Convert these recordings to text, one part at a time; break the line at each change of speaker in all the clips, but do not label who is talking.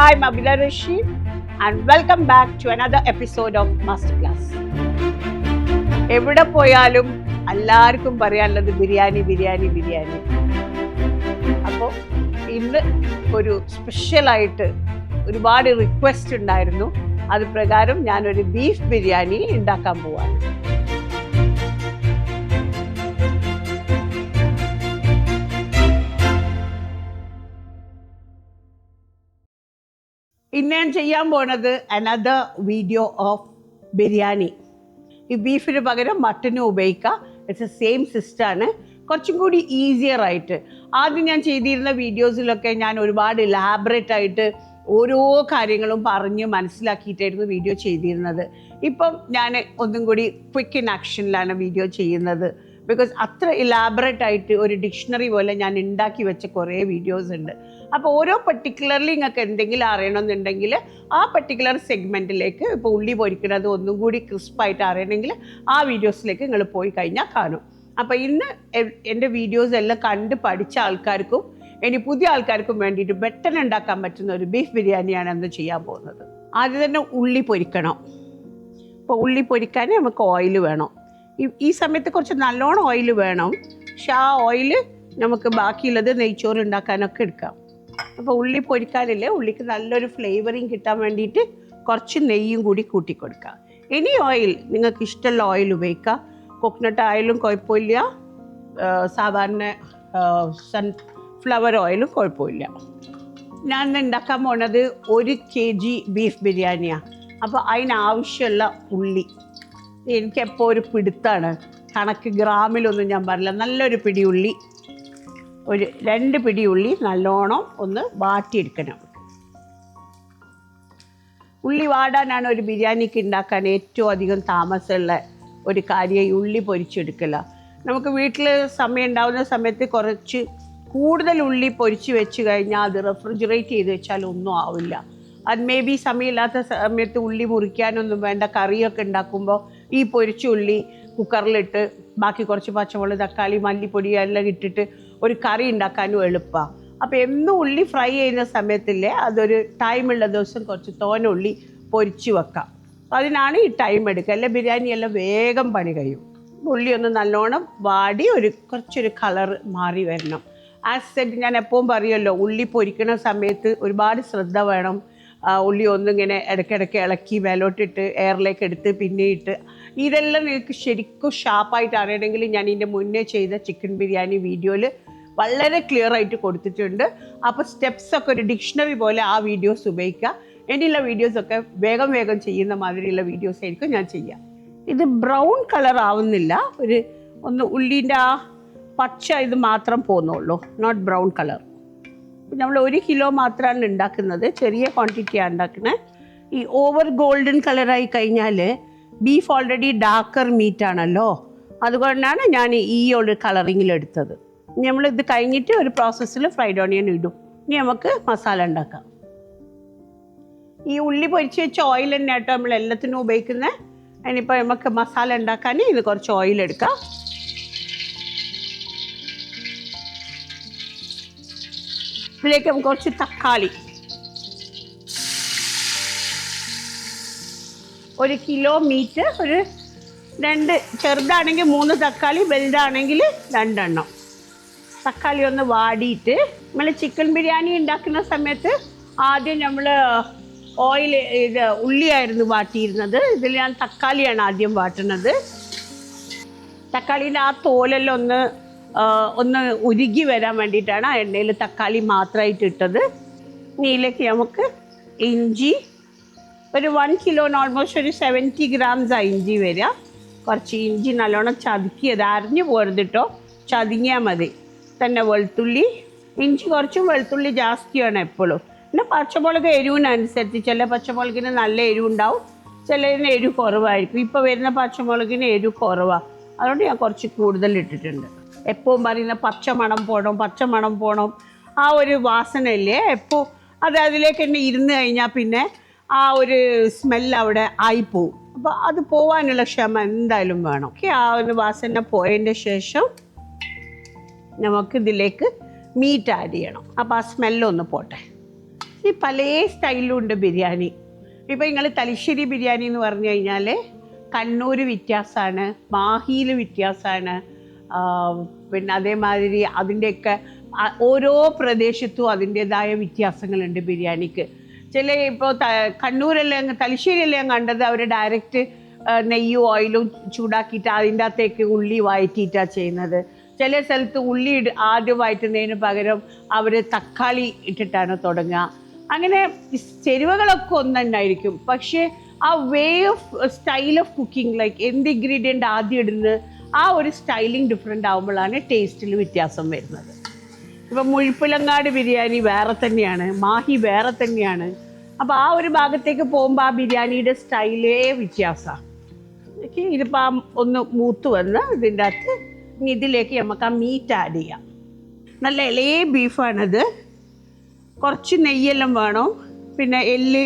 I'm Abila Rashid and welcome back to another episode of Masterclass. എവിടെ പോയാലും എല്ലാവർക്കും പറയാനുള്ളത് ബിരിയാണി ബിരിയാണി ബിരിയാണി. അപ്പോൾ ഇന്ന് ഒരു സ്പെഷ്യലായിട്ട് ഒരുപാട് റിക്വസ്റ്റ് ഉണ്ടായിരുന്നു. അത് പ്രകാരം ഞാനൊരു ബീഫ് ബിരിയാണി ഉണ്ടാക്കാൻ പോവാണ്. ഇന്ന് ഞാൻ ചെയ്യാൻ പോണത് അനദർ വീഡിയോ ഓഫ് ബിരിയാണി. ഈ ബീഫിന് പകരം മട്ടനും ഉപയോഗിക്കാം. ഇറ്റ്സ് എ സെയിം സിസ്റ്റമാണ്, കുറച്ചും കൂടി ഈസിയർ ആയിട്ട്. ആദ്യം ഞാൻ ചെയ്തിരുന്ന വീഡിയോസിലൊക്കെ ഞാൻ ഒരുപാട് ഇലാബറേറ്റ് ആയിട്ട് ഓരോ കാര്യങ്ങളും പറഞ്ഞ് മനസ്സിലാക്കിയിട്ടായിരുന്നു വീഡിയോ ചെയ്തിരുന്നത്. ഇപ്പം ഞാൻ ഒന്നും കൂടി ക്വിക്ക് ഇൻ ആക്ഷനിലാണ് വീഡിയോ ചെയ്യുന്നത്. ബിക്കോസ് അത്ര ഇലാബറേറ്റ് ആയിട്ട് ഒരു ഡിക്ഷണറി പോലെ ഞാൻ ഉണ്ടാക്കി വെച്ച കുറേ വീഡിയോസ് ഉണ്ട്. അപ്പോൾ ഓരോ പർട്ടിക്കുലർലി നിങ്ങൾക്ക് എന്തെങ്കിലും അറിയണമെന്നുണ്ടെങ്കിൽ ആ പർട്ടിക്കുലർ സെഗ്മെൻറ്റിലേക്ക്, ഇപ്പോൾ ഉള്ളി പൊരിക്കുന്നത് ഒന്നും കൂടി ക്രിസ്പായിട്ട് അറിയണമെങ്കിൽ ആ വീഡിയോസിലേക്ക് നിങ്ങൾ പോയി കഴിഞ്ഞാൽ കാണും. അപ്പോൾ ഇന്ന് എൻ്റെ വീഡിയോസ് എല്ലാം കണ്ട് പഠിച്ച ആൾക്കാർക്കും ഇനി പുതിയ ആൾക്കാർക്കും വേണ്ടിയിട്ട് പെട്ടെന്ന് ഉണ്ടാക്കാൻ പറ്റുന്ന ഒരു ബീഫ് ബിരിയാണിയാണ് അന്ന് ചെയ്യാൻ പോകുന്നത്. ആദ്യം തന്നെ ഉള്ളി പൊരിക്കണം. അപ്പോൾ ഉള്ളി പൊരിക്കാൻ നമുക്ക് ഓയിൽ വേണം. ഈ സമയത്ത് കുറച്ച് നല്ലോണം ഓയിൽ വേണം. പക്ഷെ ആ ഓയിൽ നമുക്ക് ബാക്കിയുള്ളത് നെയ്ച്ചോറ് ഉണ്ടാക്കാനൊക്കെ എടുക്കാം. അപ്പോൾ ഉള്ളി പൊരിക്കാനില്ലേ, ഉള്ളിക്ക് നല്ലൊരു ഫ്ലേവറിങ് കിട്ടാൻ വേണ്ടിയിട്ട് കുറച്ച് നെയ്യും കൂടി കൂട്ടി കൊടുക്കുക. ഇനി ഓയിൽ നിങ്ങൾക്ക് ഇഷ്ടമുള്ള ഓയിൽ ഉപയോഗിക്കുക. കോക്കനട്ട് ഓയിലും കുഴപ്പമില്ല, സാധാരണ സൺഫ്ലവർ ഓയിലും കുഴപ്പമില്ല. ഞാൻ ഇന്ന് ഉണ്ടാക്കാൻ പോണത് 1 kg ബീഫ് ബിരിയാണിയാണ്. അപ്പോൾ അതിനാവശ്യമുള്ള ഉള്ളി എനിക്കെപ്പോൾ ഒരു പിടുത്താണ്, കണക്ക് ഗ്രാമിലൊന്നും ഞാൻ പറയില്ല. നല്ലൊരു പിടി ഉള്ളി, ഒരു 2 പിടി ഉള്ളി നല്ലോണം ഒന്ന് വാട്ടിയെടുക്കണം. ഉള്ളി വാടാനാണ് ഒരു ബിരിയാണിക്ക് ഉണ്ടാക്കാൻ ഏറ്റവും അധികം താമസമുള്ള ഒരു കാര്യം ഈ ഉള്ളി പൊരിച്ചെടുക്കല. നമുക്ക് വീട്ടിൽ സമയം ഉണ്ടാകുന്ന സമയത്ത് കുറച്ച് കൂടുതൽ ഉള്ളി പൊരിച്ച് വെച്ച് കഴിഞ്ഞാൽ അത് റെഫ്രിജറേറ്റ് ചെയ്ത് വെച്ചാൽ ഒന്നും ആവില്ല. അത് മേ ബി സമയമില്ലാത്ത സമയത്ത് ഉള്ളി മുറിക്കാനൊന്നും വേണ്ട. കറിയൊക്കെ ഉണ്ടാക്കുമ്പോൾ ഈ പൊരിച്ച ഉള്ളി കുക്കറിലിട്ട് ബാക്കി കുറച്ച് പച്ചമുളക്, തക്കാളി, മല്ലിപ്പൊടി എല്ലാം ഇട്ടിട്ട് ഒരു കറി ഉണ്ടാക്കാനും എളുപ്പമാണ്. അപ്പോൾ എന്നും ഉള്ളി ഫ്രൈ ചെയ്യുന്ന സമയത്തില്ലേ, അതൊരു ടൈമുള്ള ദിവസം കുറച്ച് തോന ഉള്ളി പൊരിച്ച് വെക്കാം. അതിനാണ് ഈ ടൈം എടുക്കുക. അല്ലെ ബിരിയാണി എല്ലാം വേഗം പണി കഴിയും. ഉള്ളി ഒന്ന് നല്ലോണം വാടി കുറച്ചൊരു കളർ മാറി വരണം. ആസ് സെറ്റ് ഞാൻ എപ്പോഴും പറയുമല്ലോ, ഉള്ളി പൊരിക്കുന്ന സമയത്ത് ഒരുപാട് ശ്രദ്ധ വേണം. ഉള്ളി ഒന്നിങ്ങനെ ഇടയ്ക്കിടയ്ക്ക് ഇളക്കി മേലോട്ടിട്ട് എയറിലേക്ക് എടുത്ത് പിന്നെ ഇട്ട്, ഇതെല്ലാം നിങ്ങൾക്ക് ശരിക്കും ഷാർപ്പായിട്ട് അറിയണമെങ്കിൽ ഞാൻ ഇതിൻ്റെ മുന്നേ ചെയ്ത ചിക്കൻ ബിരിയാണി വീഡിയോയിൽ വളരെ ക്ലിയർ ആയിട്ട് കൊടുത്തിട്ടുണ്ട്. അപ്പോൾ സ്റ്റെപ്സൊക്കെ ഒരു ഡിക്ഷണറി പോലെ ആ വീഡിയോസ് ഉപയോഗിക്കുക. ഇനിയുള്ള വീഡിയോസൊക്കെ വേഗം വേഗം ചെയ്യുന്ന മാതിരിയുള്ള വീഡിയോസ് ആയിരിക്കും ഞാൻ ചെയ്യുക. ഇത് ബ്രൗൺ കളർ ആവുന്നില്ല, ഒന്ന് ഉള്ളീൻ്റെ ആ പച്ച ഇത് മാത്രം പോകുന്നുള്ളൂ, നോട്ട് ബ്രൗൺ കളർ. നമ്മൾ 1 കിലോ മാത്രമാണ് ഉണ്ടാക്കുന്നത്, ചെറിയ ക്വാണ്ടിറ്റിയാണ് ഉണ്ടാക്കുന്നത്. ഈ ഓവർ ഗോൾഡൻ കളറായി കഴിഞ്ഞാൽ ബീഫ് ഓൾറെഡി ഡാർക്കർ മീറ്റാണല്ലോ, അതുകൊണ്ടാണ് ഞാൻ ഈ ഒരു കളറിങ്ങിലെടുത്തത്. നമ്മളിത് കഴിഞ്ഞിട്ട് ഒരു പ്രോസസ്സിൽ ഫ്രൈഡ് ഓണിയൻ ഇടും. ഇനി നമുക്ക് മസാല ഉണ്ടാക്കാം. ഈ ഉള്ളി പൊരിച്ച് വെച്ച ഓയിൽ തന്നെ ആട്ടോ നമ്മൾ എല്ലാത്തിനും ഉപയോഗിക്കുന്നത്. അതിനിപ്പോൾ നമുക്ക് മസാല ഉണ്ടാക്കാൻ ഇത് കുറച്ച് ഓയിൽ എടുക്കാം. ഇതിലേക്ക് നമുക്ക് കുറച്ച് തക്കാളി, 1 കിലോ മീറ്റ് ഒരു 2, ചെറുതാണെങ്കിൽ 3 തക്കാളി, വലുതാണെങ്കിൽ 2 എണ്ണം. തക്കാളി ഒന്ന് വാടിയിട്ട്, നമ്മൾ ചിക്കൻ ബിരിയാണി ഉണ്ടാക്കുന്ന സമയത്ത് ആദ്യം നമ്മൾ ഉള്ളിയായിരുന്നു വാട്ടിയിരുന്നത്. ഇതിൽ ഞാൻ തക്കാളിയാണ് ആദ്യം വാട്ടുന്നത്. തക്കാളീൻ്റെ ആ തോലെല്ലാം ഒന്ന് ഉരുകി വരാൻ വേണ്ടിയിട്ടാണ് ആ എണ്ണയിൽ തക്കാളി മാത്രമായിട്ട് ഇട്ടത്. ഇതിലേക്ക് നമുക്ക് ഇഞ്ചി, ഒരു 1 കിലോന് ഓൾമോസ്റ്റ് ഒരു 70 ഗ്രാംസാണ് ഇഞ്ചി വരിക. കുറച്ച് ഇഞ്ചി നല്ലോണം ചതുക്കിയത്, അരിഞ്ഞു പോരുത് കേട്ടോ, ചതുങ്ങിയാൽ മതി. തന്നെ വെളുത്തുള്ളി, ഇഞ്ചി കുറച്ചും വെളുത്തുള്ളി ജാസ്തിയാണ് എപ്പോഴും. പിന്നെ പച്ചമുളക് എരിവിനനുസരിച്ച്, ചില പച്ചമുളകിന് നല്ല എരിവുണ്ടാവും, ചിലതിന് എരിവ് കുറവായിരിക്കും. ഇപ്പോൾ വരുന്ന പച്ചമുളകിന് എരിവ് കുറവാണ്, അതുകൊണ്ട് ഞാൻ കുറച്ച് കൂടുതൽ ഇട്ടിട്ടുണ്ട്. എപ്പോഴും പറയുന്ന പച്ചമണം പോകണം ആ ഒരു വാസനയില്ലേ എപ്പോൾ, അത് അതിലേക്ക് തന്നെ ഇരുന്ന് കഴിഞ്ഞാൽ പിന്നെ ആ ഒരു സ്മെല്ല് അവിടെ ആയിപ്പോവും. അപ്പോൾ അത് പോവാനുള്ള ക്ഷമ എന്തായാലും വേണം. ആ ഒരു വാസന പോയതിൻ്റെ ശേഷം നമുക്കിതിലേക്ക് മീറ്റ് ആഡ് ചെയ്യണം. അപ്പോൾ ആ സ്മെല്ലൊന്ന് പോട്ടെ. ഈ പല സ്റ്റൈലും ഉണ്ട് ബിരിയാണി. ഇപ്പോൾ നിങ്ങൾ തലശ്ശേരി ബിരിയാണി എന്ന് പറഞ്ഞു കഴിഞ്ഞാൽ കണ്ണൂർ വ്യത്യാസമാണ്, മാഹിയിൽ വ്യത്യാസമാണ്, പിന്നെ അതേമാതിരി അതിൻ്റെയൊക്കെ ഓരോ പ്രദേശത്തും അതിൻ്റേതായ വ്യത്യാസങ്ങളുണ്ട് ബിരിയാണിക്ക്. ചില ഇപ്പോൾ കണ്ണൂരെല്ലാം തലശ്ശേരിയെല്ലാം കണ്ടത് അവർ ഡയറക്റ്റ് നെയ്യും ഓയിലും ചൂടാക്കിയിട്ട് അതിൻ്റെ അകത്തേക്ക് ഉള്ളി വഴറ്റിയിട്ടാണ് ചെയ്യുന്നത്. ചില സ്ഥലത്ത് ഉള്ളി ആദ്യം വഴറ്റുന്നതിന് പകരം അവർ തക്കാളി ഇട്ടിട്ടാണ് തുടങ്ങുക. അങ്ങനെ ചേരുവകളൊക്കെ ഒന്നുണ്ടായിരിക്കും, പക്ഷേ ആ way of style of cooking, like എന്ത് ഇൻഗ്രീഡിയൻ്റ് ആദ്യം ഇടുന്നത്, ആ ഒരു സ്റ്റൈലിംഗ് ഡിഫറെൻ്റ് ആകുമ്പോഴാണ് ടേസ്റ്റിൽ വ്യത്യാസം വരുന്നത്. ഇപ്പം മുഴുപ്പിലങ്ങാട് ബിരിയാണി വേറെ തന്നെയാണ്, മാഹി വേറെ തന്നെയാണ്. അപ്പോൾ ആ ഒരു ഭാഗത്തേക്ക് പോകുമ്പോൾ ആ ബിരിയാണിയുടെ സ്റ്റൈലേ വ്യത്യാസമാണ്. ഓക്കെ, ഇതിപ്പോൾ ഒന്ന് മൂത്ത് വന്ന് ഇതിൻ്റെ അകത്ത് ഇതിലേക്ക് നമുക്ക് ആ മീറ്റ് ആഡ് ചെയ്യാം. നല്ല ഇളയ ബീഫാണത്, കുറച്ച് നെയ്യെല്ലാം വേണം, പിന്നെ എല്ല്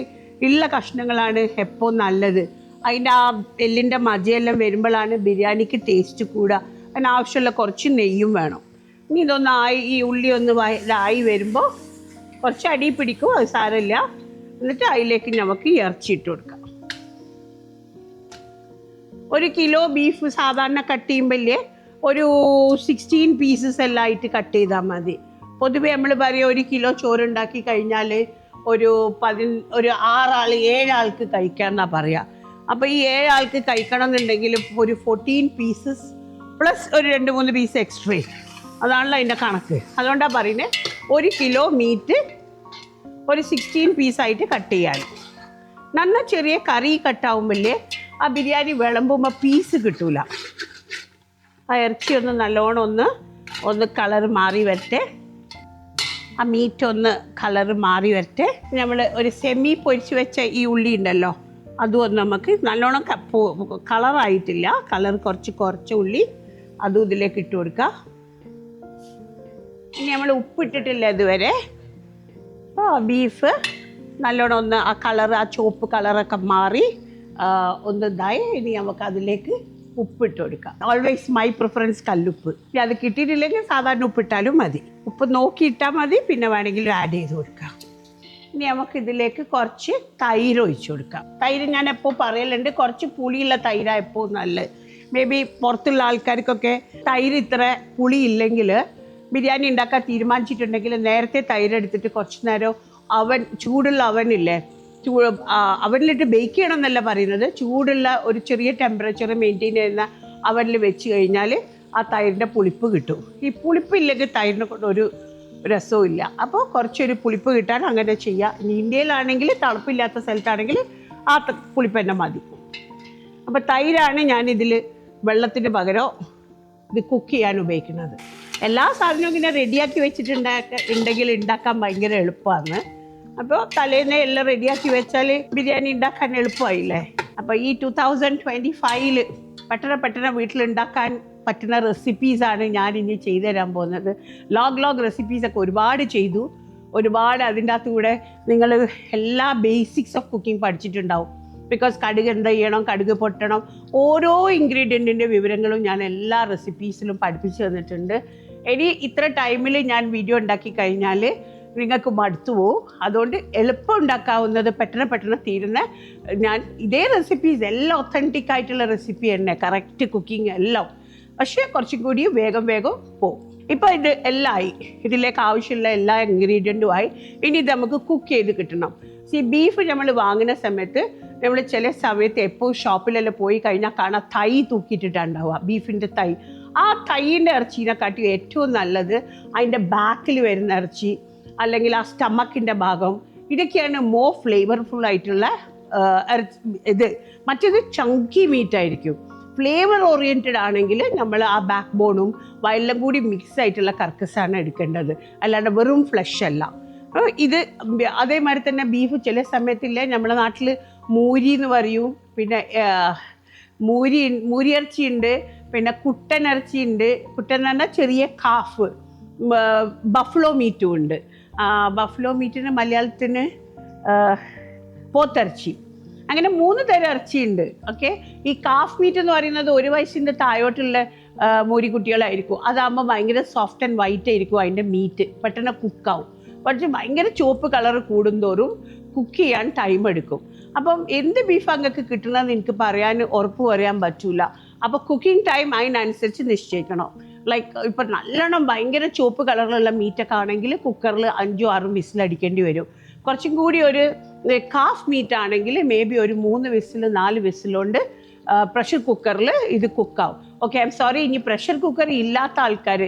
ഉള്ള കഷ്ണങ്ങളാണ് എപ്പോൾ നല്ലത്. അതിൻ്റെ ആ എല്ലിൻ്റെ മജയെല്ലാം വരുമ്പോഴാണ് ബിരിയാണിക്ക് ടേസ്റ്റ് കൂടുക. അതിനാവശ്യമുള്ള കുറച്ച് നെയ്യും വേണം. ഇനി ഇതൊന്നായി ഈ ഉള്ളി ഒന്ന് ആയി വരുമ്പോൾ കുറച്ച് അടി പിടിക്കും, അത് സാരമില്ല. എന്നിട്ട് അതിലേക്ക് നമുക്ക് ഇറച്ചി ഇട്ട് കൊടുക്കാം. 1 കിലോ ബീഫ് സാധാരണ കട്ട് ചെയ്യുമ്പോഴേ ഒരു 16 പീസസ് എല്ലാം ആയിട്ട് കട്ട് ചെയ്താൽ മതി. പൊതുവെ നമ്മൾ പറയുക 1 കിലോ ചോറുണ്ടാക്കി കഴിഞ്ഞാൽ ഒരു 6 ആൾ 7 ആൾക്ക് കഴിക്കാമെന്നാണ് പറയുക. അപ്പോൾ ഈ 7 ആൾക്ക് കഴിക്കണം എന്നുണ്ടെങ്കിൽ ഒരു 14 പീസസ് പ്ലസ് ഒരു 2-3 പീസ് എക്സ്ട്രാ, അതാണല്ലോ അതിൻ്റെ കണക്ക്. അതുകൊണ്ടാണ് പറയുന്നത് 1 കിലോ മീറ്റ് ഒരു 16 പീസായിട്ട് കട്ട് ചെയ്യാൻ. നന്ന ചെറിയ കറി കട്ടാവുമ്പോഴേ ആ ബിരിയാണി വിളമ്പുമ്പോൾ പീസ് കിട്ടൂല. ആ ഇറച്ചി ഒന്ന് നല്ലോണം ഒന്ന് കളർ മാറി വരട്ടെ, ആ മീറ്റ് ഒന്ന് കളർ മാറി വരട്ടെ. നമ്മൾ ഒരു സെമി പൊരിച്ച് വെച്ച ഈ ഉള്ളി ഉണ്ടല്ലോ, അതും ഒന്ന് നമുക്ക് നല്ലോണം കളറായിട്ടില്ല, കളർ കുറച്ച് ഉള്ളി അതും ഇതിലേക്ക് ഇട്ട് കൊടുക്കുക. ഇനി നമ്മൾ ഉപ്പിട്ടിട്ടില്ല ഇതുവരെ. അപ്പോൾ ബീഫ് നല്ലോണം ഒന്ന് ആ കളർ, ആ ചുവപ്പ് കളറൊക്കെ മാറി ഒന്ന് ഇതായി. ഇനി നമുക്ക് അതിലേക്ക് ഉപ്പിട്ട് കൊടുക്കാം. ഓൾവേസ് മൈ പ്രിഫറൻസ് കല്ലുപ്പ്. ഇനി അത് കിട്ടിയിട്ടില്ലെങ്കിൽ സാധാരണ ഉപ്പിട്ടാലും മതി, ഉപ്പ് നോക്കിയിട്ടാൽ മതി, പിന്നെ വേണമെങ്കിൽ ആഡ് ചെയ്ത് കൊടുക്കാം. ഇനി നമുക്ക് ഇതിലേക്ക് കുറച്ച് തൈര് ഒഴിച്ചു കൊടുക്കാം. തൈര് ഞാൻ എപ്പോൾ പറയലുണ്ട്, കുറച്ച് പുളിയുള്ള തൈരാണ് എപ്പോൾ നല്ലത്. മേ ബി പുറത്തുള്ള ആൾക്കാർക്കൊക്കെ തൈര് ഇത്ര പുളി ഇല്ലെങ്കിൽ ബിരിയാണി ഉണ്ടാക്കാൻ തീരുമാനിച്ചിട്ടുണ്ടെങ്കിൽ നേരത്തെ തൈര് എടുത്തിട്ട് കുറച്ച് നേരം ചൂടുള്ള അവനില്ലേ, അവനിലിട്ട് ബേക്ക് ചെയ്യണം എന്നല്ല പറയുന്നത്, ചൂടുള്ള ഒരു ചെറിയ ടെമ്പറേച്ചർ മെയിൻറ്റെയിൻ ചെയ്യുന്ന അവനിൽ വെച്ച് കഴിഞ്ഞാൽ ആ തൈരിൻ്റെ പുളിപ്പ് കിട്ടും. ഈ പുളിപ്പില്ലെങ്കിൽ തൈരിനെ കൊണ്ട് ഒരു രസവും ഇല്ല. അപ്പോൾ കുറച്ചൊരു പുളിപ്പ് കിട്ടാൻ അങ്ങനെ ചെയ്യാം. ഇനി ഇന്ത്യയിലാണെങ്കിൽ തണുപ്പില്ലാത്ത സ്ഥലത്താണെങ്കിൽ ആ പുളിപ്പ് തന്നെ മതി. അപ്പോൾ തൈരാണ് ഞാനിതിൽ വെള്ളത്തിന് പകരം ഇത് കുക്ക് ചെയ്യാൻ ഉപയോഗിക്കുന്നത്. എല്ലാ സാധനവും ഇങ്ങനെ റെഡിയാക്കി വെച്ചിട്ടുണ്ടെങ്കിൽ ഉണ്ടാക്കാൻ ഭയങ്കര എളുപ്പമാണ്. അപ്പോൾ തലേന്നെ എല്ലാം റെഡിയാക്കി വെച്ചാൽ ബിരിയാണി ഉണ്ടാക്കാൻ എളുപ്പമായില്ലേ. അപ്പോൾ ഈ 2025 പെട്ടെന്ന് വീട്ടിലുണ്ടാക്കാൻ പറ്റുന്ന റെസിപ്പീസാണ് ഞാൻ ഇനി ചെയ്തു തരാൻ പോകുന്നത്. ലോഗ് റെസിപ്പീസൊക്കെ ഒരുപാട് ചെയ്തു, ഒരുപാട് അതിൻ്റെ അകത്തൂടെ നിങ്ങൾ എല്ലാ ബേസിക്സ് ഓഫ് കുക്കിംഗ് പഠിച്ചിട്ടുണ്ടാവും. ബിക്കോസ് കടുക് എന്ത് ചെയ്യണം, കടുക് പൊട്ടണം, ഓരോ ഇൻഗ്രീഡിയൻറ്റിൻ്റെ വിവരങ്ങളും ഞാൻ എല്ലാ റെസിപ്പീസിലും പഠിപ്പിച്ചു തന്നിട്ടുണ്ട്. ഇനി ഇത്ര ടൈമിൽ ഞാൻ വീഡിയോ ഉണ്ടാക്കി കഴിഞ്ഞാൽ നിങ്ങൾക്ക് മടുത്തു പോവും. അതുകൊണ്ട് എളുപ്പം ഉണ്ടാക്കാവുന്നത് പെട്ടെന്ന് തീരുന്ന ഞാൻ ഇതേ റെസിപ്പീസ് എല്ലാം ഒത്തൻറ്റിക് ആയിട്ടുള്ള റെസിപ്പി തന്നെ, കറക്റ്റ് കുക്കിംഗ് എല്ലാം, പക്ഷേ കുറച്ചും കൂടി വേഗം പോവും. ഇപ്പോൾ ഇത് എല്ലാം ആയി, ഇതിലേക്ക് ആവശ്യമുള്ള എല്ലാ ഇൻഗ്രീഡിയൻറ്റും ആയി. ഇനി ഇത് നമുക്ക് കുക്ക് ചെയ്ത് കിട്ടണം. ബീഫ് നമ്മൾ വാങ്ങുന്ന സമയത്ത് നമ്മൾ ചില സമയത്ത് എപ്പോൾ ഷോപ്പിലെല്ലാം പോയി കഴിഞ്ഞാൽ കാണാൻ തൈ തൂക്കിയിട്ടിട്ടുണ്ടാവുക, ബീഫിൻ്റെ തൈ. ആ തൈയിൻ്റെ ഇറച്ചീനെക്കാട്ടി ഏറ്റവും നല്ലത് അതിൻ്റെ ബാക്കിൽ വരുന്ന ഇറച്ചി, അല്ലെങ്കിൽ ആ സ്റ്റമക്കിൻ്റെ ഭാഗം, ഇതൊക്കെയാണ് മോർ ഫ്ലേവർഫുൾ ആയിട്ടുള്ള ഇത്. മറ്റേത് ചങ്കി മീറ്റ് ആയിരിക്കും. ഫ്ലേവർ ഓറിയൻറ്റഡ് ആണെങ്കിൽ നമ്മൾ ആ ബാക്ക് ബോണും വയലെല്ലാം കൂടി മിക്സ് ആയിട്ടുള്ള കർക്കസാണ് എടുക്കേണ്ടത്, അല്ലാണ്ട് വെറും ഫ്ലഷ് അല്ല. ഇത് അതേമാതിരി തന്നെ ബീഫ് ചില സമയത്തില്ലേ, നമ്മുടെ നാട്ടിൽ മൂരി എന്ന് പറയും, പിന്നെ മൂരി ഇറച്ചി ഉണ്ട്, പിന്നെ കുട്ടൻ ഇറച്ചി ഉണ്ട്. കുട്ടൻ എന്ന് പറഞ്ഞാൽ ചെറിയ കാഫ്. ബഫ്ലോ മീറ്റും ഉണ്ട്. ബഫ്ലോ മീറ്റിന് മലയാളത്തിന് പോത്തിറച്ചി. അങ്ങനെ 3 തരം ഇറച്ചിയുണ്ട്. ഓക്കെ, ഈ കാഫ് മീറ്റ് എന്ന് പറയുന്നത് 1 വയസ്സിൻ്റെ താഴോട്ടുള്ള മൂരിക്കുട്ടികളായിരിക്കും. അതാകുമ്പോൾ ഭയങ്കര സോഫ്റ്റ് ആൻഡ് വൈറ്റ് ആയിരിക്കും അതിൻ്റെ മീറ്റ്, പെട്ടെന്ന് കുക്കാവും. പക്ഷെ ഭയങ്കര ചുവപ്പ് കളർ കൂടുന്തോറും കുക്ക് ചെയ്യാൻ ടൈം എടുക്കും. അപ്പം എന്ത് ബീഫ് അങ്ങക്ക് കിട്ടണമെന്ന് എനിക്ക് ഉറപ്പ് പറയാൻ പറ്റൂല. അപ്പോൾ കുക്കിംഗ് ടൈം അതിനനുസരിച്ച് നിശ്ചയിക്കണം. ലൈക്ക് ഇപ്പം നല്ലോണം ഭയങ്കര ചുവപ്പ് കളറിലുള്ള മീറ്റൊക്കെ ആണെങ്കിൽ കുക്കറിൽ 5-6 വിസിലടിക്കേണ്ടി വരും. കുറച്ചും കൂടി ഒരു കാഫ് മീറ്റ് ആണെങ്കിൽ മേ ബി ഒരു 3 വിസിൽ 4 വിസിലുകൊണ്ട് പ്രഷർ കുക്കറിൽ ഇത് കുക്കാവും. ഓക്കെ, ഐ എം സോറി, ഇനി പ്രഷർ കുക്കർ ഇല്ലാത്ത ആൾക്കാർ,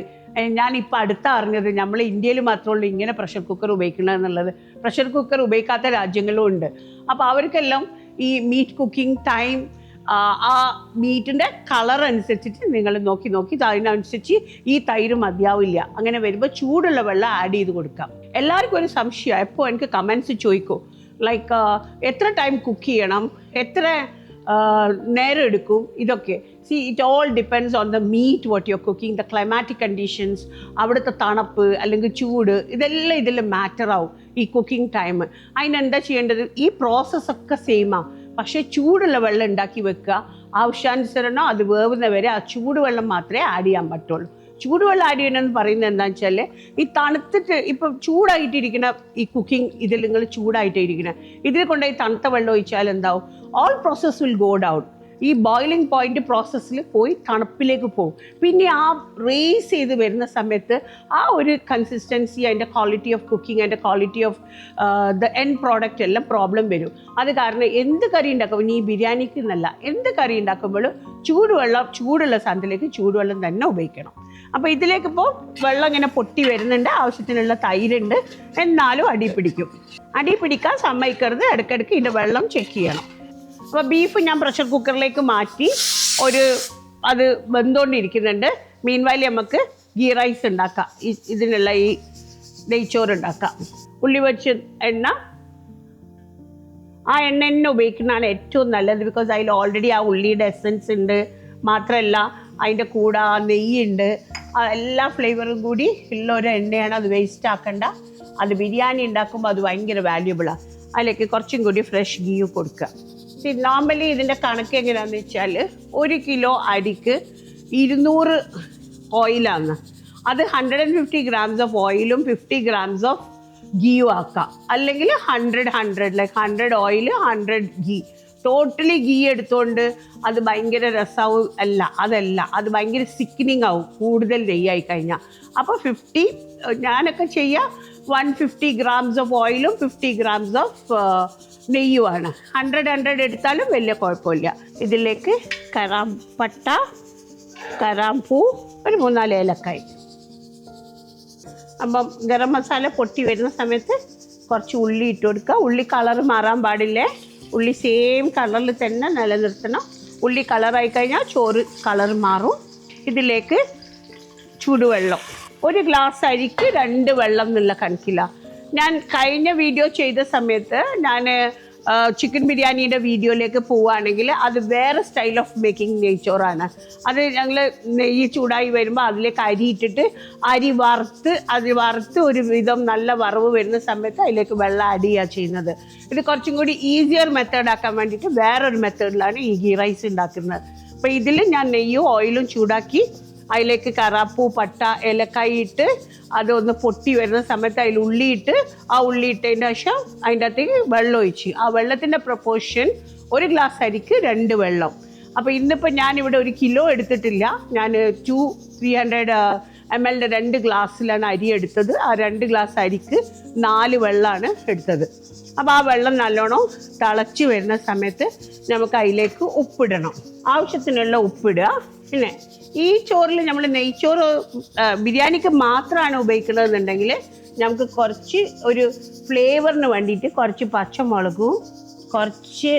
ഞാനിപ്പോൾ അടുത്ത അറിഞ്ഞത് നമ്മൾ ഇന്ത്യയിൽ മാത്രമുള്ളൂ ഇങ്ങനെ പ്രഷർ കുക്കർ ഉപയോഗിക്കണമെന്നുള്ളത്. പ്രഷർ കുക്കർ ഉപയോഗിക്കാത്ത രാജ്യങ്ങളും ഉണ്ട്. അപ്പോൾ അവർക്കെല്ലാം ഈ മീറ്റ് കുക്കിംഗ് ടൈം ആ മീറ്റിൻ്റെ കളർ അനുസരിച്ചിട്ട് നിങ്ങൾ നോക്കി അതിനനുസരിച്ച് ഈ തൈര് മതിയാവില്ല. അങ്ങനെ വരുമ്പോൾ ചൂടുള്ള വെള്ളം ആഡ് ചെയ്ത് കൊടുക്കാം. എല്ലാവർക്കും ഒരു സംശയം, എപ്പോൾ എനിക്ക് കമൻസ് ചോദിക്കും, ലൈക്ക് എത്ര ടൈം കുക്ക് ചെയ്യണം, എത്ര നേരം എടുക്കും, ഇതൊക്കെ. See it all depends on the meat what you are cooking, the climatic conditions, അവിടുത്തെ തണുപ്പ് അല്ലെങ്കിൽ ചൂട്, ഇതെല്ലാം ഇതിൽ മാറ്റർ ആവും ഈ കുക്കിംഗ് ടൈം. അതിനെന്താ ചെയ്യേണ്ടത്? ഈ പ്രോസസ്സൊക്കെ സെയിമാണ്, പക്ഷേ ചൂടുള്ള വെള്ളം ഉണ്ടാക്കി വെക്കുക. ആവശ്യാനുസരണം അത് വേവുന്ന വരെ ആ ചൂടുവെള്ളം മാത്രമേ ആഡ് ചെയ്യാൻ പറ്റുള്ളൂ. ചൂടുവെള്ളം ആഡ് ചെയ്യണമെന്ന് പറയുന്നത് എന്താണെന്ന് വെച്ചാൽ, ഈ തണുത്തിട്ട് ഇപ്പം ചൂടായിട്ടിരിക്കുന്ന ഈ കുക്കിംഗ് ഇതിൽ നിങ്ങൾ ചൂടായിട്ടിരിക്കണം, ഇതിൽ കൊണ്ടുപോയി തണുത്ത വെള്ളം ഒഴിച്ചാൽ എന്താവും? All process will go down. ഈ ബോയിലിംഗ് പോയിന്റ് പ്രോസസ്സിൽ പോയി തണുപ്പിലേക്ക് പോകും. പിന്നെ ആ റേസ് ചെയ്ത് വരുന്ന സമയത്ത് ആ ഒരു കൺസിസ്റ്റൻസി, അതിൻ്റെ ക്വാളിറ്റി ഓഫ് കുക്കിംഗ്, അതിൻ്റെ quality of the end product എല്ലാം പ്രോബ്ലം വരും. അത് കാരണം എന്ത് കറി ഉണ്ടാക്കുമ്പോൾ, ഇനി ഈ ബിരിയാണിക്ക് എന്നല്ല, എന്ത് കറി ഉണ്ടാക്കുമ്പോഴും ചൂടുള്ള സാധനത്തിലേക്ക് ചൂടുവെള്ളം തന്നെ ഉപയോഗിക്കണം. അപ്പോൾ ഇതിലേക്കിപ്പോൾ വെള്ളം ഇങ്ങനെ പൊട്ടി വരുന്നുണ്ട്, ആവശ്യത്തിനുള്ള തൈരുണ്ട്, എന്നാലും അടി പിടിക്കാൻ സമ്മതിക്കരുത്. ഇടയ്ക്കിടയ്ക്ക് ഇതിൻ്റെ വെള്ളം ചെക്ക് ചെയ്യണം. അപ്പോൾ ബീഫ് ഞാൻ പ്രഷർ കുക്കറിലേക്ക് മാറ്റി അത് വെന്തുകൊണ്ടിരിക്കുന്നുണ്ട്. മീൻവൈൽ നമുക്ക് ഗീ റൈസ് ഉണ്ടാക്കാം, ഇതിനുള്ള ഈ നെയ്ച്ചോറ് ഉണ്ടാക്കാം. ഉള്ളി വെച്ച് എണ്ണ, ആ എണ്ണ തന്നെ ഉപയോഗിക്കുന്നതാണ് ഏറ്റവും നല്ലത്. ബിക്കോസ് അതിൽ ഓൾറെഡി ആ ഉള്ളിയുടെ എസൻസ് ഉണ്ട്. മാത്രമല്ല അതിൻ്റെ കൂടെ ആ നെയ്യുണ്ട്, എല്ലാ ഫ്ലേവറും കൂടി ഉള്ള ഒരു എണ്ണയാണ്. അത് വേസ്റ്റ് ആക്കണ്ട. അത് ബിരിയാണി ഉണ്ടാക്കുമ്പോൾ അത് ഭയങ്കര വാല്യുബിളാണ്. അതിലേക്ക് കുറച്ചും കൂടി ഫ്രഷ് ഗീ കൊടുക്കുക. നോർമലി ഇതിൻ്റെ കണക്ക് എങ്ങനെയാണെന്ന് വെച്ചാൽ 1 കിലോ അരിക്ക് 200 ഓയിലാണ്. അത് 150 grams ഓഫ് ഓയിലും 50 grams ഓഫ് ഗീയും ആക്കാം. അല്ലെങ്കിൽ 100 like 100 oil 100 ghee. Totally ghee എടുത്തുകൊണ്ട് അത് ഭയങ്കര രസവും അതല്ല, അത് ഭയങ്കര സിക്കനിങ് ആവും കൂടുതൽ നെയ്യായി കഴിഞ്ഞാൽ. അപ്പോൾ 50 ഞാനൊക്കെ ചെയ്യുക 150 grams ഓഫ് ഓയിലും 50 grams ഓഫ് നെയ്യുമാണ്. 100 എടുത്താലും വലിയ കുഴപ്പമില്ല. ഇതിലേക്ക് കറാമ്പട്ട, കറാമ്പൂ, ഒരു 3-4 ഏലക്കായ്. അപ്പം ഗരം മസാല പൊട്ടി വരുന്ന സമയത്ത് കുറച്ച് ഉള്ളി ഇട്ട് കൊടുക്കുക. ഉള്ളി കളർ മാറാൻ പാടില്ലേ, ഉള്ളി സെയിം കളറിൽ തന്നെ നിലനിർത്തണം. ഉള്ളി കളറായി കഴിഞ്ഞാൽ ചോറ് കളർ മാറും. ഇതിലേക്ക് ചൂടുവെള്ളം, 1 ഗ്ലാസ് അരിക്ക് 2 വെള്ളം എന്നുള്ള കണക്കിലാണ്. ഞാൻ കഴിഞ്ഞ വീഡിയോ ചെയ്ത സമയത്ത് ഞാൻ ചിക്കൻ ബിരിയാണിയുടെ വീഡിയോയിലേക്ക് പോവുകയാണെങ്കിൽ അത് വേറെ സ്റ്റൈൽ ഓഫ് മേക്കിംഗ് നെയ്ച്ചോറാണ്. അത് ഞങ്ങൾ നെയ്യ് ചൂടായി വരുമ്പോൾ അതിലേക്ക് അരി ഇട്ടിട്ട് അരി വറുത്ത് ഒരു വിധം നല്ല വറവ് വരുന്ന സമയത്ത് അതിലേക്ക് വെള്ളം ആഡ് ചെയ്യുക ചെയ്യുന്നത്. ഇത് കുറച്ചും കൂടി ഈസിയർ മെത്തേഡാക്കാൻ വേണ്ടിയിട്ട് വേറൊരു മെത്തേഡിലാണ് ഈ ഗീ റൈസ് ഉണ്ടാക്കുന്നത്. അപ്പോൾ ഇതിൽ ഞാൻ നെയ്യും ഓയിലും ചൂടാക്കി അതിലേക്ക് കറാപ്പൂ, പട്ട, ഏലക്കായി ഇട്ട് അതൊന്ന് പൊട്ടി വരുന്ന സമയത്ത് അതിൽ ഉള്ളിയിട്ട് ആ ഉള്ളി ഇട്ടതിന് ശേഷം അതിൻ്റെ അകത്തേക്ക് വെള്ളം ഒഴിച്ച്, ആ വെള്ളത്തിൻ്റെ പ്രൊപ്പോർഷൻ 1 ഗ്ലാസ് അരിക്ക് 2 വെള്ളം. അപ്പോൾ ഇന്നിപ്പോൾ ഞാനിവിടെ 1 കിലോ എടുത്തിട്ടില്ല, ഞാൻ 300 ml 2 ഗ്ലാസ്സിലാണ് അരി എടുത്തത്. ആ 2 ഗ്ലാസ് അരിക്ക് 4 വെള്ളമാണ് എടുത്തത്. അപ്പോൾ ആ വെള്ളം നല്ലോണം തിളച്ച് വരുന്ന സമയത്ത് നമുക്ക് അതിലേക്ക് ഉപ്പിടണം. ആവശ്യത്തിനുള്ള ഉപ്പിടുക. പിന്നെ ഈ ചോറിൽ നമ്മൾ നെയ്ച്ചോറ് ബിരിയാണിക്ക് മാത്രമാണ് ഉപയോഗിക്കുന്നതെന്നുണ്ടെങ്കിൽ നമുക്ക് കുറച്ച് ഒരു ഫ്ലേവറിന് വേണ്ടിയിട്ട് കുറച്ച് പച്ചമുളകും, കുറച്ച്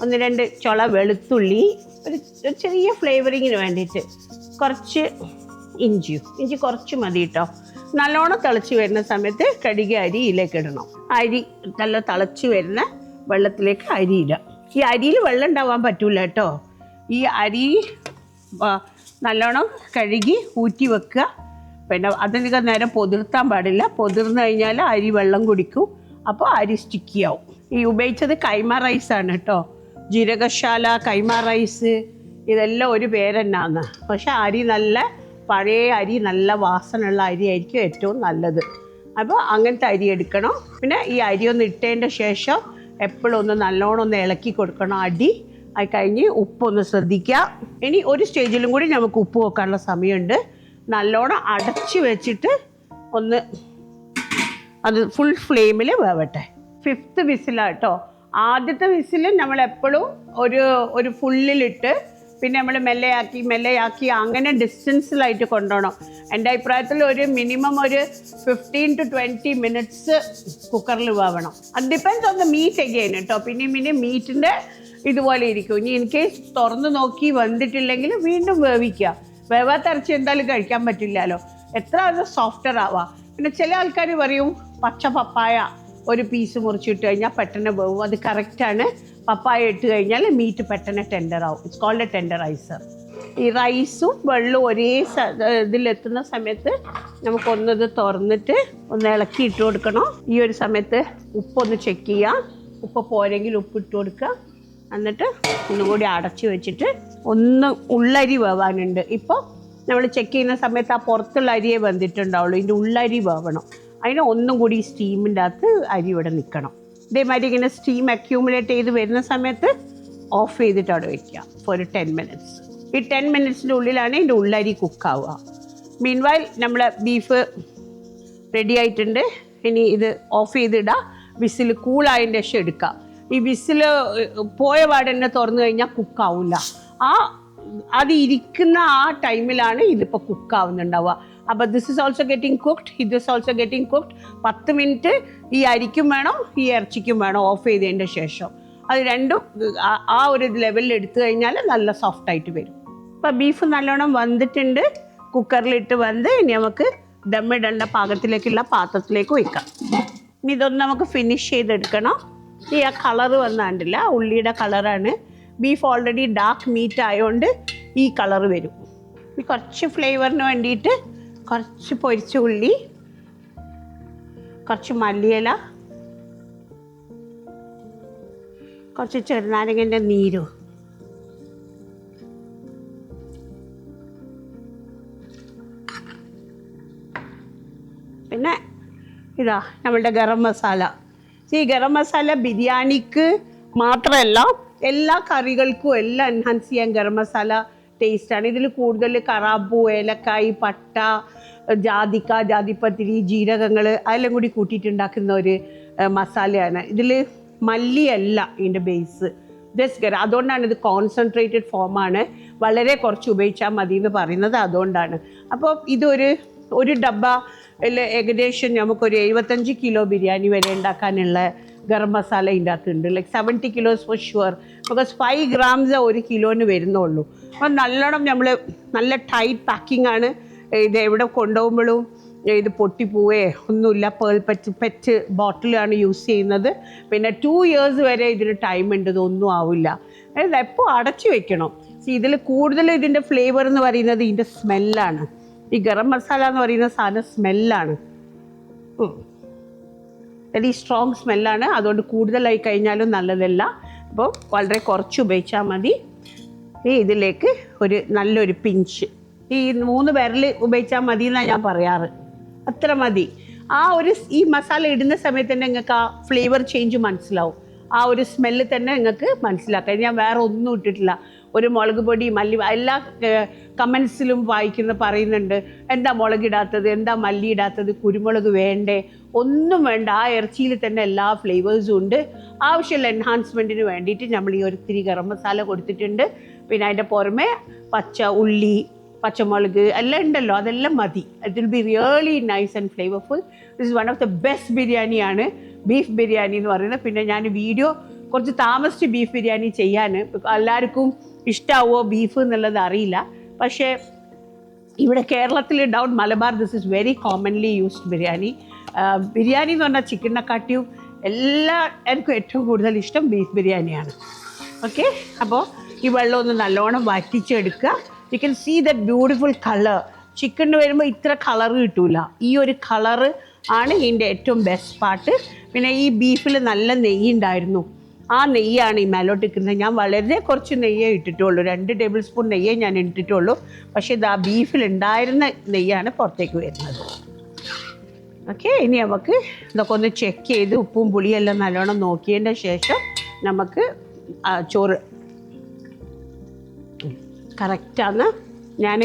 1-2 ചുള വെളുത്തുള്ളി, ഒരു ചെറിയ ഫ്ലേവറിങ്ങിന് വേണ്ടിയിട്ട് കുറച്ച് ഇഞ്ചി കുറച്ച് മതി കേട്ടോ. നല്ലോണം തിളച്ച് വരുന്ന സമയത്ത് കഴുകിയ അരി ഇതിലേക്ക് ഇടണം. അരി നല്ല തിളച്ച് വരുന്ന വെള്ളത്തിലേക്ക് അരി ഇടുക. ഈ അരിയിൽ വെള്ളം ഉണ്ടാവാൻ പറ്റൂല കേട്ടോ. ഈ അരി നല്ലോണം കഴുകി ഊറ്റി വെക്കുക. പിന്നെ അധികം നേരം പൊതിർത്താൻ പാടില്ല. പൊതിർന്നു കഴിഞ്ഞാൽ അരി വെള്ളം കുടിക്കും, അപ്പോൾ അരി സ്റ്റിക്കിയാവും. ഈ ഉപയോഗിച്ചത് കൈമ റൈസാണ് കേട്ടോ. ജീരകശാല, കൈമ റൈസ്, ഇതെല്ലാം ഒരു പേരെന്നാന്ന്. പക്ഷെ അരി നല്ല പഴയ അരി, നല്ല വാസനയുള്ള അരി ആയിരിക്കും ഏറ്റവും നല്ലത്. അപ്പോൾ അങ്ങനത്തെ അരി എടുക്കണം. പിന്നെ ഈ അരി ഒന്ന് ഇട്ടതിൻ്റെ ശേഷം എപ്പോഴും ഒന്ന് നല്ലോണം ഒന്ന് ഇളക്കി കൊടുക്കണം. അത് കഴിഞ്ഞ് ഉപ്പൊന്ന് ശ്രദ്ധിക്കുക. ഇനി ഒരു സ്റ്റേജിലും കൂടി നമുക്ക് ഉപ്പ് വെക്കാനുള്ള സമയമുണ്ട്. നല്ലോണം അടച്ച് വെച്ചിട്ട് ഒന്ന് അത് ഫുൾ ഫ്ലെയിമിൽ വേവട്ടെ. 5th വിസിലാട്ടോ. ആദ്യത്തെ വിസിൽ നമ്മളെപ്പോഴും ഒരു ഫുള്ളിലിട്ട് പിന്നെ നമ്മൾ മെല്ലെയാക്കി അങ്ങനെ ഡിസ്റ്റൻസിലായിട്ട് കൊണ്ടുപോകണം. എൻ്റെ അഭിപ്രായത്തിൽ ഒരു മിനിമം ഒരു 15 to 20 മിനിറ്റ്സ് കുക്കറിൽ വേവണം. അത് depends on the meat again കേട്ടോ. പിന്നെ മീറ്റിൻ്റെ ഇതുപോലെ ഇരിക്കും. ഇനി ഇൻ കേസ് തുറന്ന് നോക്കി വന്നിട്ടില്ലെങ്കിൽ വീണ്ടും വേവിക്കുക. വേവാത്ത ഇറച്ചി എന്തായാലും കഴിക്കാൻ പറ്റില്ലല്ലോ. എത്ര അത് സോഫ്റ്റർ ആവാം. പിന്നെ ചില ആൾക്കാർ പറയും പച്ച പപ്പായ ഒരു പീസ് മുറിച്ചിട്ട് കഴിഞ്ഞാൽ പെട്ടെന്ന് വേവും. അത് കറക്റ്റാണ്. പപ്പായ ഇട്ട് കഴിഞ്ഞാൽ മീറ്റ് പെട്ടെന്ന് ടെൻഡറാവും. It's called a tenderiser. ഈ റൈസും വെള്ളവും ഒരേ ഇതിലെത്തുന്ന സമയത്ത് നമുക്കൊന്നത് തുറന്നിട്ട് ഒന്ന് ഇളക്കി ഇട്ട് കൊടുക്കണം. ഈ ഒരു സമയത്ത് ഉപ്പൊന്ന് ചെക്ക് ചെയ്യുക. ഉപ്പ് പോരെങ്കിൽ ഉപ്പ് ഇട്ട് കൊടുക്കുക. എന്നിട്ട് ഒന്നുകൂടി അടച്ച് വെച്ചിട്ട് ഒന്ന് ഉള്ളരി വേവാനുണ്ട്. ഇപ്പോൾ നമ്മൾ ചെക്ക് ചെയ്യുന്ന സമയത്ത് ആ പുറത്തുള്ള അരിയെ വെന്തിട്ടുണ്ടാവുള്ളൂ. ഇതിൻ്റെ ഉള്ളരി വേവണം. അതിന് ഒന്നും കൂടി സ്റ്റീമിൻ്റെ അകത്ത് അരി ഇവിടെ നിൽക്കണം. ഇതേമാതിരി ഇങ്ങനെ സ്റ്റീം അക്യൂമുലേറ്റ് ചെയ്ത് വരുന്ന സമയത്ത് ഓഫ് ചെയ്തിട്ട് അവിടെ വയ്ക്കുക ഫോർ 10 മിനിറ്റ്സ്. ഈ 10 മിനിറ്റ്സിൻ്റെ ഉള്ളിലാണ് ഇതിൻ്റെ ഉള്ളരി കുക്കാവുക. മീൻവൈൽ നമ്മൾ ബീഫ് റെഡി ആയിട്ടുണ്ട്. ഇനി ഇത് ഓഫ് ചെയ്തിടുക. വിസിൽ കൂളായതിൻ്റെ ശേഷം എടുക്കുക. ഈ വിസിൽ പോയ പാടന്നെ തുറന്നു കഴിഞ്ഞാൽ കുക്കാവില്ല. അത് ഇരിക്കുന്ന ആ ടൈമിലാണ് ഇതിപ്പോൾ കുക്കാവുന്നുണ്ടാവുക. അപ്പോൾ this is also getting cooked, ഇത് is also getting cooked. 10 minute ഈ അരിക്കും വേണം ഈ ഇറച്ചിക്കും വേണം ഓഫ് ചെയ്തതിൻ്റെ ശേഷം. അത് രണ്ടും ആ ഒരു ലെവലിൽ എടുത്തു കഴിഞ്ഞാൽ നല്ല സോഫ്റ്റായിട്ട് വരും. അപ്പോൾ ബീഫ് നല്ലോണം വന്നിട്ടുണ്ട്. കുക്കറിലിട്ട് വന്ന് ഇനി നമുക്ക് ദമ്മിടേണ്ട പാകത്തിലേക്കുള്ള പാത്രത്തിലേക്ക് വയ്ക്കാം. ഇനി ഇതൊന്ന് നമുക്ക് ഫിനിഷ് ചെയ്തെടുക്കണം. ഈ ആ കളറ് വന്നാണ്ടില്ല, ഉള്ളിയുടെ കളറാണ്. ബീഫ് ഓൾറെഡി ഡാർക്ക് മീറ്റ് ആയതുകൊണ്ട് ഈ കളറ് വരും. ഈ കുറച്ച് ഫ്ലേവറിന് വേണ്ടിയിട്ട് കുറച്ച് പൊരിച്ച ഉള്ളി, കുറച്ച് മല്ലിയില, കുറച്ച് ചെറുനാരങ്ങൻ്റെ നീരും, പിന്നെ ഇതാ നമ്മളുടെ ഗരം മസാല. ഈ ഗരം മസാല ബിരിയാണിക്ക് മാത്രമല്ല എല്ലാ കറികൾക്കും എല്ലാം എൻഹാൻസ് ചെയ്യാൻ ഗരം മസാല ടേസ്റ്റാണ്. ഇതിൽ കൂടുതൽ കറാമ്പൂ, ഏലക്കായ്, പട്ട, ജാതിക്ക, ജാതിപ്പത്തിരി, ജീരകങ്ങൾ അതെല്ലാം കൂടി കൂട്ടിയിട്ടുണ്ടാക്കുന്ന ഒരു മസാലയാണ്. ഇതിൽ മല്ലിയല്ല ഇതിൻ്റെ ബേസ്, ജസ്റ്റ് ഗരം. അതുകൊണ്ടാണ് ഇത് കോൺസെൻട്രേറ്റഡ് ഫോമാണ്. വളരെ കുറച്ച് ഉപയോഗിച്ചാൽ മതി എന്ന് പറയുന്നത് അതുകൊണ്ടാണ്. അപ്പോൾ ഒരു ഡബ്ബ ഏകദേശം നമുക്കൊരു 75 കിലോ ബിരിയാണി വരെ ഉണ്ടാക്കാനുള്ള ഗരം മസാല ഇതിൻ്റെ അകത്തുണ്ട്. Like 70 kilos for sure. Because 5 grams 1 കിലോന് വരുന്നുള്ളൂ. അപ്പം നല്ലോണം നമ്മൾ നല്ല ടൈറ്റ് പാക്കിംഗ് ആണ്. ഇത് എവിടെ കൊണ്ടുപോകുമ്പോഴും ഇത് പൊട്ടിപ്പോവേ ഒന്നുമില്ല. പേൾ പെറ്റ് ബോട്ടിലാണ് യൂസ് ചെയ്യുന്നത്. പിന്നെ 2 years വരെ ഇതിന് ടൈം ഉണ്ട്. ഇതൊന്നും ആവില്ല. അതായത് എപ്പോൾ അടച്ചു വെക്കണം. ഇതിൽ കൂടുതൽ ഇതിൻ്റെ ഫ്ലേവർ എന്ന് പറയുന്നത് ഇതിൻ്റെ സ്മെല്ലാണ്. ഈ ഗരം മസാല എന്ന് പറയുന്ന സാധനം സ്മെല്ലാണ്, വെരി സ്ട്രോങ് സ്മെല്ലാണ്. അതുകൊണ്ട് കൂടുതലായി കഴിഞ്ഞാലും നല്ലതല്ല. അപ്പോൾ വളരെ കുറച്ച് ഉപയോഗിച്ചാൽ മതി. ഇതിലേക്ക് നല്ലൊരു പിഞ്ച്, ഈ 3 വിരൽ ഉപയോഗിച്ചാൽ മതി എന്നാണ് ഞാൻ പറയാറ്. അത്ര മതി. ഈ മസാല ഇടുന്ന സമയത്ത് തന്നെ നിങ്ങൾക്ക് ആ ഫ്ലേവർ ചേഞ്ച് മനസ്സിലാവും. ആ ഒരു സ്മെല്ല് തന്നെ നിങ്ങൾക്ക് മനസ്സിലാക്കാം. ഞാൻ വേറെ ഒന്നും ഇട്ടിട്ടില്ല. ഒരു മുളക് പൊടി, മല്ലി, എല്ലാ കമൻസിലും പറയുന്നുണ്ട് എന്താ മുളകിടാത്തത്, എന്താ മല്ലി ഇടാത്തത്, കുരുമുളക് വേണ്ടേ? ഒന്നും വേണ്ട. ആ ഇറച്ചിയിൽ തന്നെ എല്ലാ ഫ്ലേവേഴ്സും ഉണ്ട്. ആവശ്യമുള്ള എൻഹാൻസ്മെൻറ്റിന് വേണ്ടിയിട്ട് നമ്മൾ ഈ ഒരിത്തിരി ഗരം മസാല കൊടുത്തിട്ടുണ്ട്. പിന്നെ അതിൻ്റെ പുറമെ പച്ച ഉള്ളി, പച്ചമുളക് എല്ലാം ഉണ്ടല്ലോ, അതെല്ലാം മതി. It will be really nice and flavourful. This is one of the best ബിരിയാണിയാണ് ബീഫ് ബിരിയാണി എന്ന് പറയുന്നത്. പിന്നെ ഞാൻ വീഡിയോ കുറച്ച് താമസിച്ച് ബീഫ് ബിരിയാണി ചെയ്യാൻ, എല്ലാവർക്കും ഇഷ്ടമാവോ ബീഫ് എന്നുള്ളത് അറിയില്ല. പക്ഷേ ഇവിടെ കേരളത്തിൽ down Malabar this is very commonly used biryani. Biryani എന്ന് പറഞ്ഞാൽ ചിക്കനെക്കാട്ടിയും എല്ലാവർക്കും ഏറ്റവും കൂടുതൽ ഇഷ്ടം ബീഫ് ബിരിയാണിയാണ്. ഓക്കെ, അപ്പോൾ ഈ വെള്ളം ഒന്ന് നല്ലോണം വറ്റിച്ചെടുക്കുക. You can see that beautiful colour. ചിക്കന് വരുമ്പോൾ ഇത്ര കളർ കിട്ടൂല. ഈ ഒരു കളറ് ആണ് ഇതിൻ്റെ ഏറ്റവും ബെസ്റ്റ് പാർട്ട്. പിന്നെ ഈ ബീഫിൽ നല്ല നെയ്യ് ഉണ്ടായിരുന്നു. ആ നെയ്യാണ് ഈ മേലോട്ട് ഇരിക്കുന്നത്. ഞാൻ വളരെ കുറച്ച് നെയ്യേ ഇട്ടിട്ടുള്ളൂ, 2 ടേബിൾ സ്പൂൺ നെയ്യേ ഞാൻ ഇട്ടിട്ടുള്ളൂ. പക്ഷേ ഇത് ആ ബീഫിൽ ഉണ്ടായിരുന്ന നെയ്യാണ് പുറത്തേക്ക് വരുന്നത്. ഓക്കെ, ഇനി നമുക്ക് ഇതൊക്കെ ഒന്ന് ചെക്ക് ചെയ്ത് ഉപ്പും പുളിയെല്ലാം നല്ലോണം നോക്കിയതിൻ്റെ ശേഷം നമുക്ക് ചോറ് കറക്റ്റാണ്. ഞാൻ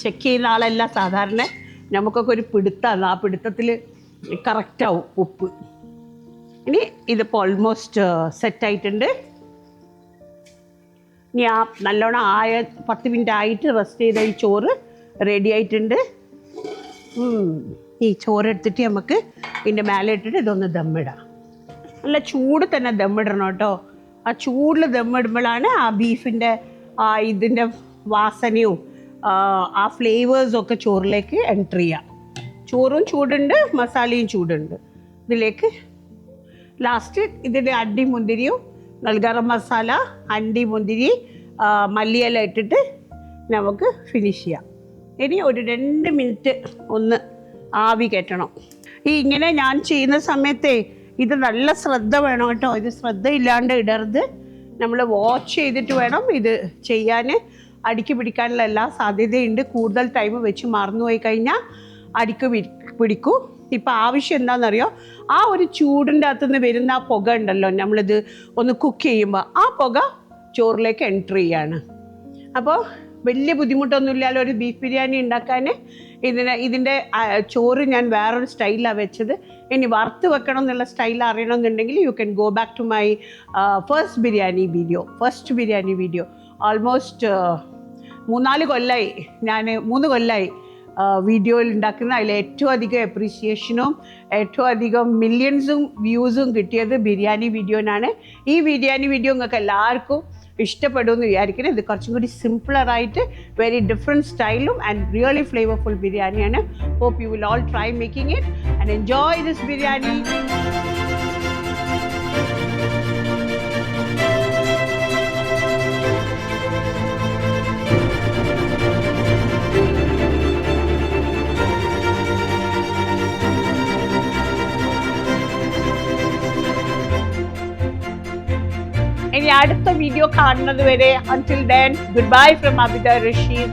ചെക്ക് ചെയ്യുന്ന ആളല്ല സാധാരണ, നമുക്കൊക്കെ ഒരു പിടുത്തമാണ്, ആ പിടുത്തത്തിൽ കറക്റ്റാവും ഉപ്പ്. ഇനി ഇതിപ്പോൾ ഓൾമോസ്റ്റ് സെറ്റായിട്ടുണ്ട്. ഇനി ആ നല്ലോണം 10 മിനിറ്റ് ആയിട്ട് റെസ്റ്റ് ചെയ്ത ഈ ചോറ് റെഡി ആയിട്ടുണ്ട്. ഈ ചോറ് എടുത്തിട്ട് നമുക്ക് ഇതിൻ്റെ മേലെ ഇട്ടിട്ട് ഇതൊന്ന് ദമ്മിടാം. നല്ല ചൂട് തന്നെ ദമ്മിടണം കേട്ടോ. ആ ചൂടിൽ ദമ്മിടുമ്പോഴാണ് ആ ബീഫിൻ്റെ ഇതിൻ്റെ വാസനയും ആ ഫ്ലേവേഴ്സൊക്കെ ചോറിലേക്ക് എൻട്രി ചെയ്യാം. ചോറും ചൂടുണ്ട്, മസാലയും ചൂടുണ്ട്. ഇതിലേക്ക് ലാസ്റ്റ് ഇതിൻ്റെ അണ്ടി മുന്തിരിയും ഗരം മസാല, അണ്ടി മുന്തിരി, മല്ലിയില ഇട്ടിട്ട് നമുക്ക് ഫിനിഷ് ചെയ്യാം. ഇനി ഒരു 2 മിനിറ്റ് ഒന്ന് ആവി കയറ്റണം. ഇങ്ങനെ ഞാൻ ചെയ്യുന്ന സമയത്തെ ഇത് നല്ല ശ്രദ്ധ വേണം കേട്ടോ. ഇത് ശ്രദ്ധയില്ലാണ്ട് ഇടരുത്. നമ്മൾ വാച്ച് ചെയ്തിട്ട് വേണം ഇത് ചെയ്യാൻ. അടിക്ക് പിടിക്കാനുള്ള എല്ലാ സാധ്യതയുണ്ട്. കൂടുതൽ ടൈം വെച്ച് മറന്നുപോയി കഴിഞ്ഞാൽ അടിക്ക് പിടിക്കും. ഇപ്പം ആവശ്യം എന്താണെന്നറിയോ, ആ ഒരു ചൂടിൻ്റെ അകത്തുനിന്ന് വരുന്ന ആ പുക ഉണ്ടല്ലോ, നമ്മളിത് ഒന്ന് കുക്ക് ചെയ്യുമ്പോൾ ആ പുക ചോറിലേക്ക് എൻട്രി ചെയ്യാണ്. അപ്പോൾ വലിയ ബുദ്ധിമുട്ടൊന്നുമില്ലല്ലോ ഒരു ബീഫ് ബിരിയാണി ഉണ്ടാക്കാൻ. ഇതിൻ്റെ ചോറ് ഞാൻ വേറൊരു സ്റ്റൈലാണ് വെച്ചത്. ഇനി വറുത്ത് വെക്കണം എന്നുള്ള സ്റ്റൈൽ അറിയണമെന്നുണ്ടെങ്കിൽ you can go back to my first biryani video. Almost 3 കൊല്ലമായി വീഡിയോയിൽ ഉണ്ടാക്കുന്ന. അതിൽ ഏറ്റവും അധികം അപ്രീസിയേഷനും ഏറ്റവും അധികം മില്യൺസും വ്യൂസും കിട്ടിയത് ബിരിയാണി വീഡിയോനാണ്. ഈ ബിരിയാണി വീഡിയോ നിങ്ങൾക്ക് എല്ലാവർക്കും ഇഷ്ടപ്പെടുമെന്ന് വിചാരിക്കുന്നത്. ഇത് കുറച്ചും കൂടി സിംപിളറായിട്ട് വെരി ഡിഫറെൻറ്റ് സ്റ്റൈലും ആൻഡ് റിയലി ഫ്ലേവർഫുൾ ബിരിയാണിയാണ്. Hope you will all try making it and enjoy this biryani. ഇനി അടുത്ത വീഡിയോ കാണുന്നത് വരെ until then, goodbye from Abida Rashid.